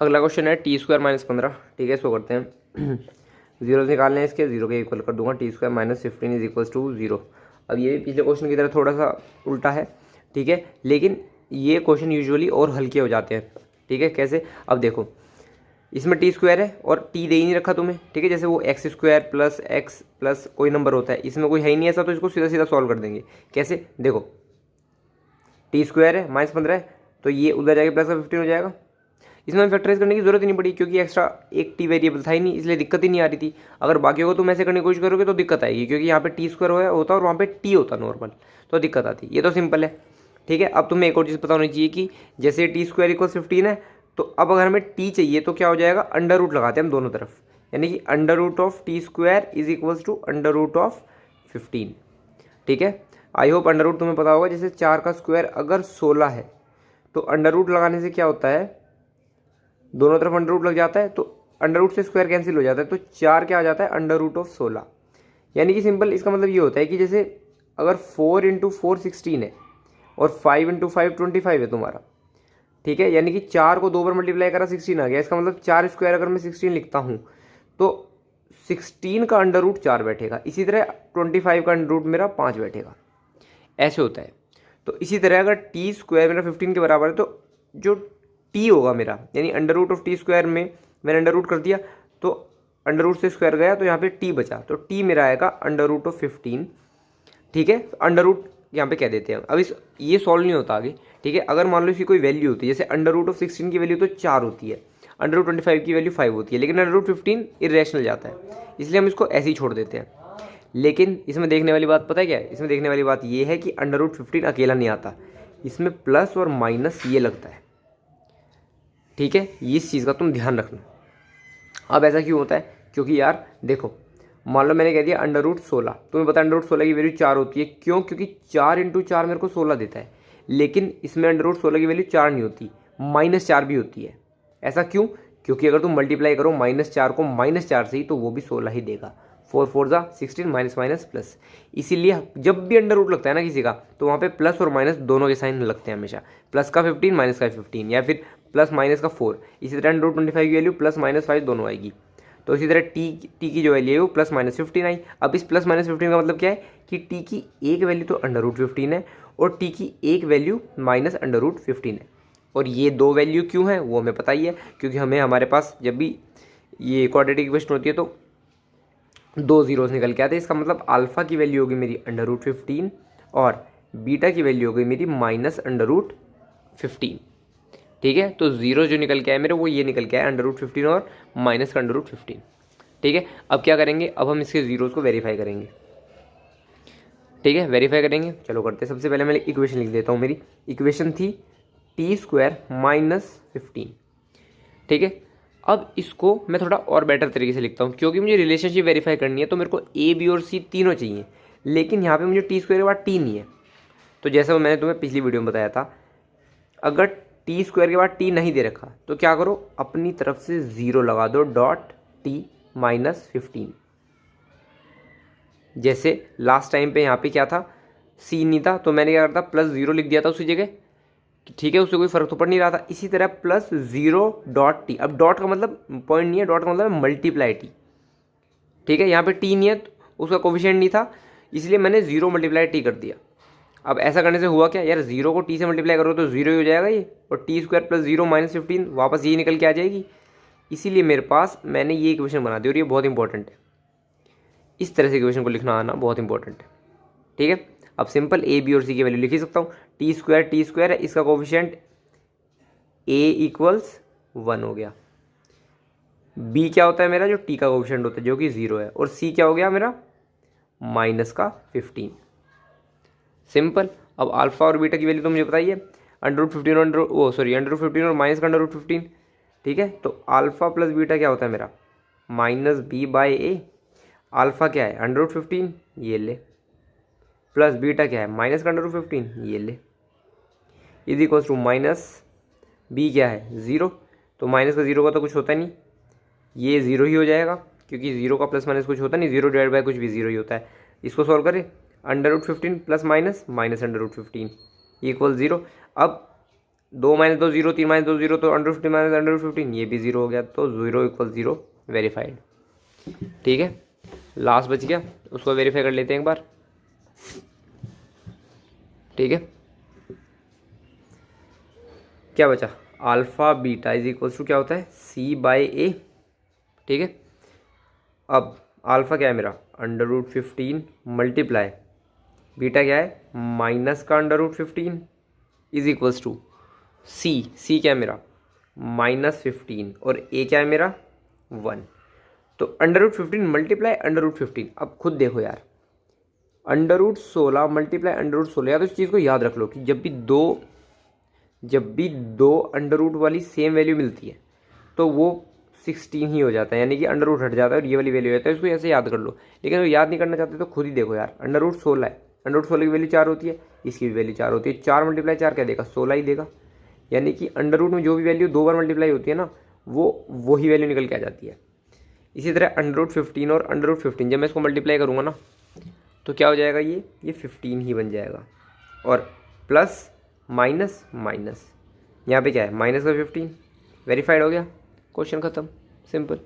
अगला क्वेश्चन है T square minus 15। ठीक है, इसको करते हैं। जीरो निकालने हैं इसके, जीरो के इक्वल कर दूंगा T square minus 15 is equals to zero. अब ये भी पिछले क्वेश्चन की तरह थोड़ा सा उल्टा है, ठीक है, लेकिन ये क्वेश्चन यूजुअली और हल्के हो जाते हैं। ठीक है, कैसे? अब देखो, इसमें टी स्क्वायर है और टी दे ही नहीं रखा तुम्हें, ठीक है, जैसे वो x square plus x plus कोई नंबर होता है, इसमें कोई है ही नहीं ऐसा, तो इसको सीधा सीधा सॉल्व कर देंगे। कैसे? देखो, टी स्क्वायर है माइनस 15 है, तो ये उधर जाके प्लस का 15 हो जाएगा। इसमें हमें फैक्टराइज करने की जरूरत ही नहीं पड़ी, क्योंकि एक्स्ट्रा एक टी वेरिएबल था ही नहीं, इसलिए दिक्कत ही नहीं आ रही थी। अगर बाकियों को तुम ऐसे करने की कोशिश करोगे तो दिक्कत आएगी, क्योंकि यहाँ पे टी स्क्वायर होता और वहाँ पे टी होता नॉर्मल, तो दिक्कत आती। ये तो सिंपल है। ठीक है, अब तुम्हें एक और चीज़ पता होनी चाहिए कि जैसे टी स्क्वायर इक्वल 15 है, तो अब अगर हमें टी चाहिए तो क्या हो जाएगा, अंडर रूट लगाते हैं हम दोनों तरफ, यानी कि under root of T square is equals to under root of 15। ठीक है, आई होप अंडर रूट तुम्हें पता होगा। जैसे 4 का स्क्वायर अगर 16 है, तो अंडर रूट लगाने से क्या होता है, दोनों तरफ अंडर रूट लग जाता है, तो अंडर रूट से स्क्वायर कैंसिल हो जाता है, तो 4 क्या आ जाता है, अंडर रूट ऑफ 16। यानी कि सिंपल इसका मतलब ये होता है कि जैसे अगर 4 इंटू 4 16 है और 5 इंटू 5 25 है तुम्हारा, ठीक है, यानी कि 4 को 2 बार मल्टीप्लाई करा 16 आ गया। इसका मतलब 4 स्क्वायर अगर मैं 16 लिखता हूँ तो 16 का अंडर रूट 4 बैठेगा। इसी तरह 25 का अंडर रूट मेरा 5 बैठेगा, ऐसे होता है। तो इसी तरह अगर टी स्क्वायर मेरा 15 के बराबर है, तो जो टी होगा मेरा, यानी under root of T square में मैंने अंडर रूट कर दिया, तो अंडर रूट से स्क्वायर गया, तो यहाँ पे टी बचा, तो टी मेरा आएगा अंडर रूट ऑफ 15। ठीक है, अंडर रूट यहाँ पे कह देते हैं। अब इस ये सॉल्व नहीं होता आगे। ठीक है, अगर मान लो इसकी कोई वैल्यू होती है, जैसे अंडर रूट ऑफ 16 की वैल्यू तो 4 होती है, अंडर रूट 25 की वैल्यू 5 होती है, लेकिन अंडर रूट 15 इरेशनल जाता है, इसलिए हम इसको ऐसे ही छोड़ देते हैं। लेकिन इसमें देखने वाली बात पता है क्या है, इसमें देखने वाली बात ये है कि अंडर रूट 15 अकेला नहीं आता, इसमें प्लस और माइनस ये लगता है। ठीक है, इस चीज़ का तुम ध्यान रखना। अब ऐसा क्यों होता है, क्योंकि यार देखो, मान लो मैंने कह दिया अंडर रूट 16, तुम्हें पता है अंडर रूट 16 की वैल्यू 4 होती है। क्यों? क्योंकि 4 इंटू 4 मेरे को 16 देता है, लेकिन इसमें अंडर रूट 16 की वैल्यू 4 नहीं होती, -4 भी होती है। ऐसा क्यों? क्योंकि अगर तुम मल्टीप्लाई करो -4 को -4 से ही, तो वो भी 16 ही देगा। 4 4 जा 16, माइनस माइनस प्लस। इसीलिए जब भी अंडर रूट लगता है ना किसी का, तो वहाँ पे प्लस और माइनस दोनों के साइन लगते हैं हमेशा, प्लस का 15 माइनस का 15, या फिर प्लस माइनस का 4। इसी तरह अंडर रूट 25 की वैल्यू प्लस माइनस 5 दोनों आएगी। तो इसी तरह टी की जो वैल्यू है वो प्लस माइनस 15 आई। अब इस प्लस माइनस 15 का मतलब क्या है कि टी की एक वैल्यू तो अंडर रूट 15 है और टी की एक वैल्यू माइनस अंडर रूट 15 है। और ये दो वैल्यू क्यों है वो हमें पता ही है, क्योंकि हमें हमारे पास जब भी ये क्वाड्रेटिक इक्वेशन होती है तो 2 जीरोस निकल के आते हैं। इसका मतलब अल्फा की वैल्यू होगी मेरी अंडर रूट 15 और बीटा की वैल्यू होगी मेरी माइनस अंडर रूट 15। ठीक है, तो जीरो जो निकल के आए मेरे वो ये निकल के आए अंडर रूट 15 और माइनस का अंडर रूट 15। ठीक है, अब क्या करेंगे, अब हम इसके जीरोस को वेरीफाई करेंगे। ठीक है, वेरीफाई करेंगे, चलो करते हैं। सबसे पहले मैं इक्वेशन लिख देता हूँ। मेरी इक्वेशन थी टी स्क्वायर माइनस 15। ठीक है, अब इसको मैं थोड़ा और बेटर तरीके से लिखता हूँ, क्योंकि मुझे रिलेशनशिप वेरीफाई करनी है, तो मेरे को ए बी और सी तीनों चाहिए, लेकिन यहाँ पे मुझे टी स्क्वायर के बाद टी नहीं है। तो जैसा मैंने तुम्हें पिछली वीडियो में बताया था, अगर टी स्क्वायर के बाद टी नहीं दे रखा तो क्या करो, अपनी तरफ से 0 लगा दो, डॉट टी माइनस 15। जैसे लास्ट टाइम पे यहाँ पे क्या था, सी नहीं था, तो मैंने क्या करता, प्लस 0 लिख दिया था उसी जगह। ठीक है, उससे कोई फर्क तो पड़ नहीं रहा था। इसी तरह प्लस 0 डॉट टी। अब डॉट का मतलब पॉइंट नहीं है, डॉट का मतलब है मल्टीप्लाई टी। ठीक है, यहाँ पे टी नहीं है, तो उसका कोफिशिएंट नहीं था, इसलिए मैंने 0 मल्टीप्लाई टी कर दिया। अब ऐसा करने से हुआ क्या यार, 0 को टी से मल्टीप्लाई करो तो 0 ही हो जाएगा ये, और टी स्क्वायर प्लस 0 माइनस 15 वापस यही निकल के आ जाएगी। इसीलिए मेरे पास मैंने ये इक्वेशन बना दी, और ये बहुत इंपॉर्टेंट है। इस तरह से इक्वेशन को लिखना आना बहुत इंपॉर्टेंट है। ठीक है, अब सिंपल ए बी और सी की वैल्यू लिख ही सकता हूँ। टी स्क्वायर है, इसका कोफिशिएंट ए इक्वल्स 1 हो गया। बी क्या होता है मेरा, जो टी का कोफिशिएंट होता है, जो कि 0 है, और सी क्या हो गया मेरा, माइनस का 15। सिंपल। अब अल्फा और बीटा की वैल्यू तो मुझे बताइए, अंडर रूट 15 अंडर रूट 15 और माइनस का अंडर रूट 15। ठीक है, तो अल्फा प्लस बीटा क्या होता है मेरा, minus B by A. Alpha क्या है, अंडर रूट 15, ये ले, प्लस बीटा क्या है, माइनस का अंडर रूट 15, ये ले, is equals to minus B क्या है, 0, तो माइनस का 0 का तो कुछ होता नहीं, ये 0 ही हो जाएगा, क्योंकि 0 का प्लस माइनस कुछ होता नहीं, 0 डिवाइड बाय कुछ भी 0 ही होता है। इसको सॉल्व करें, under root 15 plus minus minus under root 15 equal 0। अब 2 माइनस 2 0, 3 माइनस 2 0, तो अंडर 15 माइनस अंडर 15 ये भी 0 हो गया, तो 0 इक्वल 0 वेरीफाइड। ठीक है, लास्ट बच गया, उसको वेरीफाई कर लेते हैं एक बार। ठीक है, क्या बचा, alpha beta is equals to क्या होता है, C बाई ए। ठीक है, अब अल्फ़ा क्या है मेरा, अंडर रूट 15 मल्टीप्लाई बीटा क्या है, माइनस का under root 15 is equals to C क्या है मेरा, -15, और ए क्या है मेरा 1। तो under root 15 multiply under root 15, अब खुद देखो यार, under root 16 multiply under root 16, या तो इस चीज़ को याद रख लो कि जब भी दो अंडर रूट वाली सेम वैल्यू मिलती है तो वो 16 ही हो जाता है, यानी कि अंडर रूट हट जाता है और ये वाली वैल्यू रहता है, इसको ऐसे याद कर लो। लेकिन अगर याद नहीं करना चाहते तो खुद ही देखो यार, अंडर रूट 16 है, अंडर रूट 16 की वैल्यू 4 होती है, इसकी भी वैल्यू 4 होती है, 4 मल्टीप्लाई 4 क्या देगा, 16 ही देगा। यानी कि अंडर रूट में जो भी वैल्यू 2 बार मल्टीप्लाई होती है ना, वो ही वैल्यू निकल के आ जाती है। इसी तरह अंडर रूट 15 और अंडर रूट 15 जब मैं इसको मल्टीप्लाई करूँगा ना, तो क्या हो जाएगा, ये 15 ही बन जाएगा, और प्लस माइनस माइनस, यहाँ पे क्या है माइनस का 15, वेरीफाइड हो गया, क्वेश्चन खत्म, सिंपल।